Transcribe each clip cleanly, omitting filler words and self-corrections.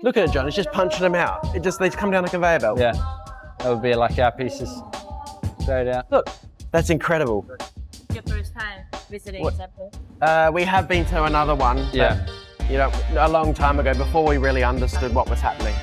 Look at it, John. It's just punching them out. They come down a conveyor belt. Yeah, that would be like our pieces straight out. Look, that's incredible. Your first time visiting Sample? We have been to another one. Yeah. But, you know, a long time ago, before we really understood what was happening.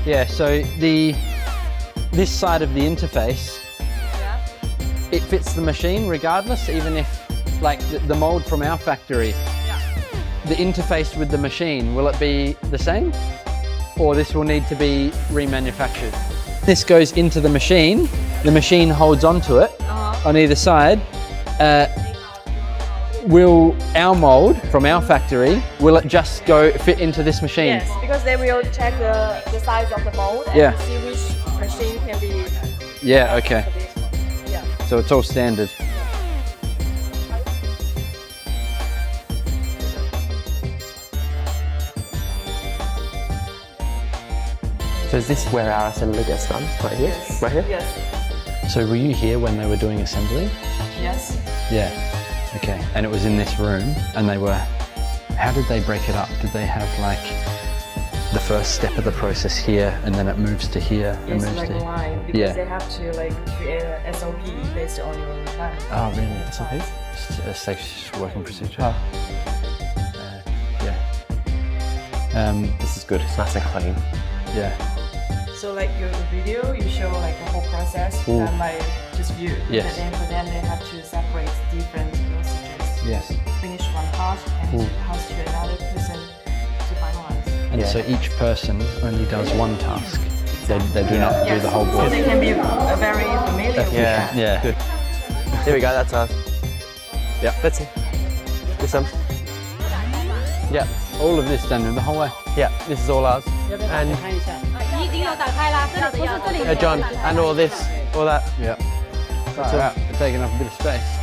Yeah, so this side of the interface, it fits the machine regardless, even if like the mold from our factory, the interface with the machine, will it be the same? Or this will need to be remanufactured? This goes into the machine holds onto it on either side. Will our mold from our factory, will it just fit into this machine? Yes, because they will check the size of the mold and see which machine can be. Yeah, okay. Yeah. So it's all standard. So is this where our assembly gets done? Right here? Yes. Right here? Yes. So were you here when they were doing assembly? Yes. Yeah. Okay, and it was in this room, and how did they break it up? Did they have like the first step of the process here, and then it moves to here, and moves like to a line, because yeah. they have to like create an SOP based on your plan. Oh, really? SOP? It's like working procedure. Oh. Yeah. This is good. It's nice and clean. Yeah. So like your video, you show like the whole process, and like just view. Yes. But then they have to separate different procedures. Yes. Finish one part and pass to another person to finalize. And so each person only does one task. They do not do the whole board. So they can be very familiar with that. Yeah. Good. Here we go, that's ours. Yeah, that's it. This one. Yeah. All of this done the whole way. Yeah, this is all ours. And John, and all this, all that. Yeah. It's taking up a bit of space.